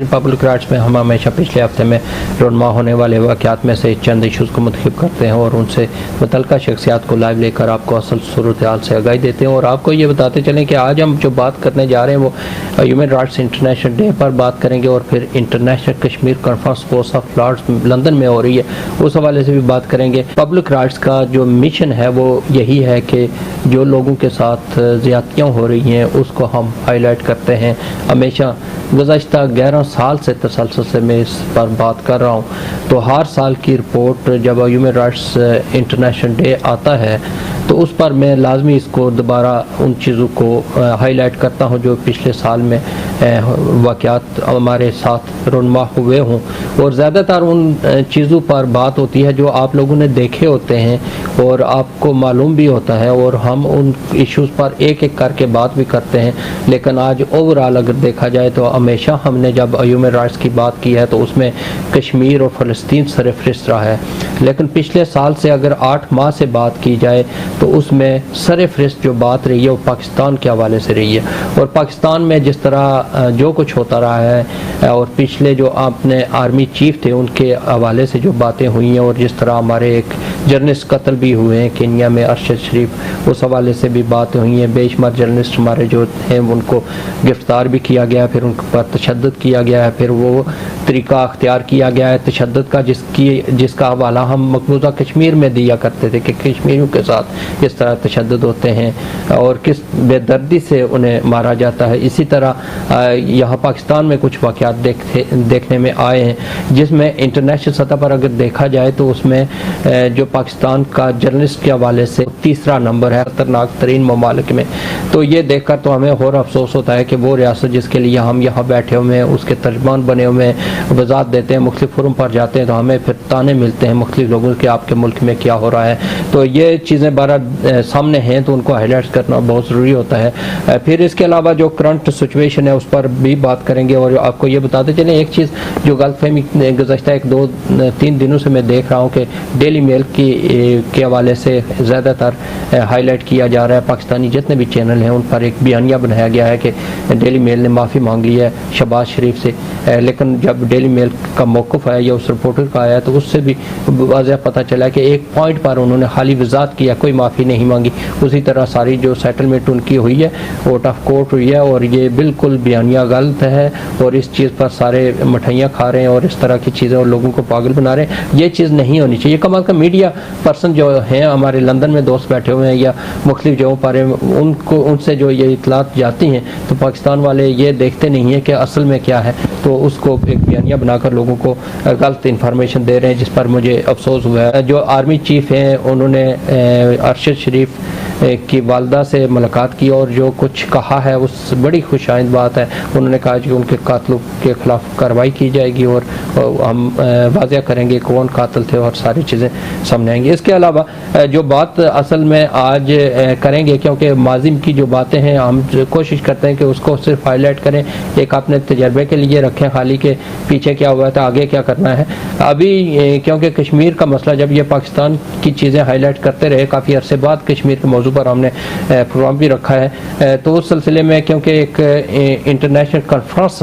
Public rights में हम हमेशा पिछले हफ्ते में रोनमा होने वाले वाक़यात में से चंद इशूज़ को मुंतखब करते हैं और उनसे मुतल्लिक़ा शख्सियात को लाइव लेकर आपको असल सूरत हाल से आगाही देते हैं और आपको ये बताते चलें कि आज हम जो बात करने जा रहे हैं वो ह्यूमन राइट्स इंटरनेशनल डे पर बात करेंगे और फिर international Kashmir conference course of lords London में हो रही है, उस हवाले से भी बात करेंगे। पब्लिक राइट्स का जो मिशन है वो यही है कि जो लोगों के साथ ज़्यादतियाँ हो रही हैं उसको हम हाईलाइट करते हैं। हमेशा गुज़श्ता 11 साल से तसलसल से मैं इस पर बात कर रहा हूँ, तो हर साल की रिपोर्ट जब ह्यूमन राइट्स इंटरनेशनल डे आता है तो उस पर मैं लाजमी इसको दोबारा उन चीज़ों को हाईलाइट करता हूँ जो पिछले साल में वाक़यात हमारे साथ रोनमा हुए हों और ज़्यादातर उन चीज़ों पर बात होती है जो आप लोगों ने देखे होते हैं और आपको मालूम भी होता है और हम उन इश्यूज़ पर एक एक करके बात भी करते हैं। लेकिन आज ओवरऑल अगर देखा जाए तो हमेशा हमने जब ह्यूमन राइट्स की बात की है तो उसमें कश्मीर और फ़लस्तीन सरफ़हरिस्त रहा है, लेकिन पिछले साल से अगर 8 माह से बात की जाए तो उसमें सरफ़हरिस्त जो बात रही है वो पाकिस्तान के हवाले से रही है। और पाकिस्तान में जिस तरह जो कुछ होता रहा है और पिछले जो आपने आर्मी चीफ थे उनके हवाले से जो बातें हुई हैं और जिस तरह हमारे एक जर्नलिस्ट कत्ल भी हुए हैं केन्या में, अरशद शरीफ, उस हवाले से भी बातें हुई हैं। बेशुमार जर्नलिस्ट हमारे जो हैं उनको गिरफ्तार भी किया गया, फिर उन पर तशद्दुद किया गया है, फिर वो तरीका अख्तियार किया गया है तशद्दुद का जिसका हवाला हम मकबूजा कश्मीर में दिया करते थे कि कश्मीरियों के साथ इस तरह तशद्दुद होते हैं और किस बेदर्दी से उन्हें मारा जाता है। इसी तरह यहाँ पाकिस्तान में कुछ वाक़यात देखने में आए हैं जिसमें इंटरनेशनल सतह पर अगर देखा जाए तो उसमें जो पाकिस्तान का जर्नलिस्ट के हवाले से तीसरा नंबर है खतरनाक तरीन ममालिक में। तो ये देखकर तो हमें और अफसोस होता है कि वो रियासत जिसके लिए हम यहाँ बैठे हुए हैं उसके तर्जमान बने हुए हैं, वजात देते हैं, मुख्तलिफ फोरम पर जाते हैं तो हमें फिर ताने मिलते हैं मुख्तलिफ लोगों के आपके मुल्क में क्या हो रहा है। तो ये चीज़ें बारह सामने हैं तो उनको हाईलाइट करना बहुत ज़रूरी होता है। फिर इसके अलावा जो करंट सिचुएशन है उस पर भी बात करेंगे और आपको ये बताते चलें एक चीज़ जो गलतफहमी गुज़श्ता 1-2-3 दिनों से मैं देख रहा हूँ कि डेली मेल के हवाले से ज़्यादातर हाईलाइट किया जा रहा है। पाकिस्तानी जितने भी चैनल हैं उन पर एक बयानिया बनाया गया है कि डेली मेल ने माफ़ी मांग ली है शहबाज शरीफ से, लेकिन जब डेली मेल का मौक़िफ़ आया या उस रिपोर्टर का आया तो उससे भी वाज़ह पता चला कि एक पॉइंट पर उन्होंने खाली वजात किया, कोई माफ़ी नहीं मांगी। उसी तरह सारी जो सेटलमेंट उनकी हुई है आउट ऑफ कोर्ट हुई है और ये बिल्कुल बयानिया गलत है और इस चीज़ पर सारे मिठाइयाँ खा रहे हैं और इस तरह की चीज़ें और लोगों को पागल बना रहे हैं। ये चीज़ नहीं होनी चाहिए। कम अज़ कम मीडिया पर्सन जो हैं हमारे लंदन में दोस्त बैठे हुए हैं या मुख्तलिफ जगहों पर उनसे जो ये इतलात जाती हैं तो पाकिस्तान वाले ये देखते नहीं हैं कि असल में क्या है, तो उसको एक बयानिया बनाकर लोगों को गलत इंफॉर्मेशन दे रहे हैं, जिस पर मुझे अफसोस हुआ है। जो आर्मी चीफ हैं उन्होंने अरशद शरीफ की वालदा से मुलाकात की और जो कुछ कहा है उस बड़ी खुशाइंद बात है। उन्होंने कहा कि उनके कातलों के खिलाफ कार्रवाई की जाएगी और हम वाज़ह करेंगे कौन कातिल थे और सारी चीज़ें सामने आएंगी। इसके अलावा जो बात असल में आज करेंगे, क्योंकि माज़ी की जो बातें हैं हम कोशिश करते हैं कि उसको सिर्फ हाईलाइट करें, एक अपने तजर्बे के लिए रखें खाली के पीछे क्या हुआ था आगे क्या करना है। अभी क्योंकि कश्मीर का मसला जब ये पाकिस्तान की चीज़ें हाईलाइट करते रहे, काफ़ी अरसे बाद कश्मीर के मौजू पर हमने प्रोग्राम भी रखा है, तो उस सिलसिले में क्योंकि एक इंटरनेशनल कॉन्फ्रेंस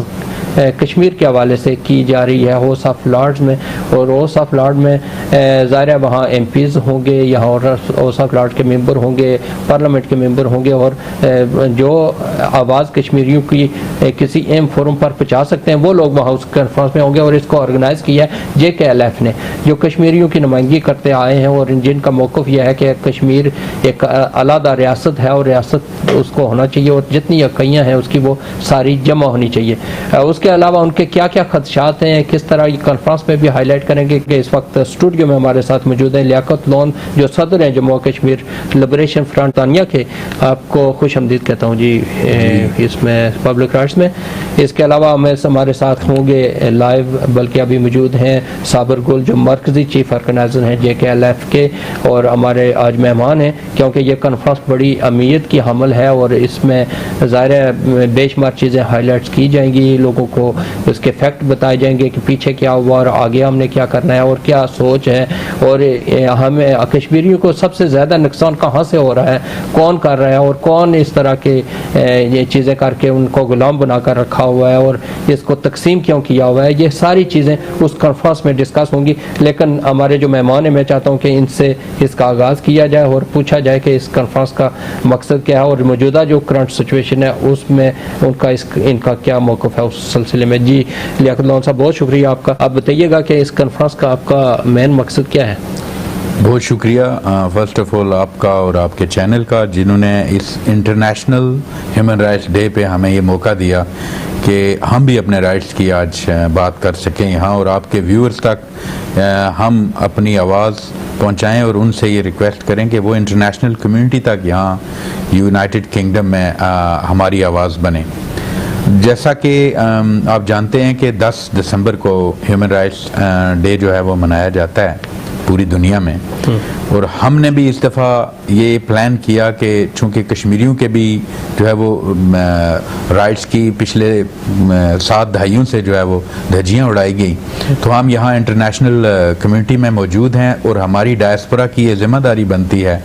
कश्मीर के हवाले से की जा रही है हाउस ऑफ लॉर्ड्स में, और हाउस ऑफ लॉर्ड में ज़ाहिर है वहाँ MPs होंगे, यहाँ हाउस ऑफ लॉर्ड के मेंबर होंगे, पार्लियामेंट के मेंबर होंगे और जो आवाज़ कश्मीरियों की किसी अहम फोरम पर पहुँचा सकते हैं वो लोग वहाँ उस कॉन्फ्रेंस में होंगे। और इसको ऑर्गेनाइज़ किया है JKLF ने, जो कश्मीरियों की नुमाइंदगी करते आए हैं और जिनका मौक़िफ़ यह है कि कश्मीर एक अलग रियासत है और रियासत उसको होना चाहिए और जितनी इकाइयाँ हैं उसकी वो सारी जमा होनी चाहिए। उसके अलावा उनके क्या क्या खदशात हैं किस तरह ये कॉन्फ्रेंस में भी हाईलाइट करेंगे कि इस वक्त स्टूडियो में हमारे साथ मौजूद हैं लियाकत लोन जो सदर हैं जम्मू कश्मीर लिबरेशन फ्रंट तानिया के। आपको खुश आमदीद कहता हूँ जी इसमें पब्लिक राइट्स में। इसके अलावा हमारे साथ होंगे लाइव बल्कि अभी मौजूद हैं साबर गुल जो मरकज़ी चीफ ऑर्गेनाइजर हैं JKLF के, और हमारे आज मेहमान हैं, क्योंकि ये कॉन्फ्रेंस बड़ी अहमियत की हमल है और इसमें ज़ाहिर है बेशुमार चीज़ें हाईलाइट्स की जाएंगी, लोगों को उसके फैक्ट बताए जाएंगे कि पीछे क्या हुआ और आगे हमने क्या करना है और क्या सोच है, और हमें कश्मीरियों को सबसे ज़्यादा नुकसान कहाँ से हो रहा है, कौन कर रहा है और कौन इस तरह के ये चीज़ें करके उनको गुलाम बनाकर रखा हुआ है और इसको तकसीम क्यों किया हुआ है, ये सारी चीज़ें उस कॉन्फ्रेंस में डिस्कस होंगी। लेकिन हमारे जो मेहमान हैं, मैं चाहता हूँ कि इनसे इसका आगाज़ किया जाए और पूछा जाए कि इस कॉन्फ्रेंस का मकसद क्या है और मौजूदा जो करंट सिचुएशन है उसमें उनका इनका क्या मौक़िफ़ है उस सिलसिले में। जी लियाकत लोन साहब, बहुत शुक्रिया आपका। आप बताइएगा कि इस कॉन्फ्रेंस का आपका मेन मकसद क्या है? बहुत शुक्रिया फ़र्स्ट ऑफ़ ऑल आपका और आपके चैनल का, जिन्होंने इस इंटरनेशनल ह्यूमन राइट्स डे पे हमें ये मौका दिया कि हम भी अपने राइट्स की आज बात कर सकें यहाँ और आपके व्यूअर्स तक हम अपनी आवाज़ पहुँचाएँ और उनसे ये रिक्वेस्ट करें कि वो इंटरनेशनल कम्युनिटी तक यहाँ यूनाइटेड किंगडम में हमारी आवाज़ बने। जैसा कि आप जानते हैं कि 10 दिसंबर को ह्यूमन राइट्स डे जो है वो मनाया जाता है पूरी दुनिया में, और हमने भी इस दफ़ा ये प्लान किया कि चूँकि कश्मीरियों के भी जो है वो राइट्स की पिछले 7 दहाइयों से जो है वो धज्जियाँ उड़ाई गई, तो हम यहाँ इंटरनेशनल कम्युनिटी में मौजूद हैं और हमारी डायस्पोरा की ये जिम्मेदारी बनती है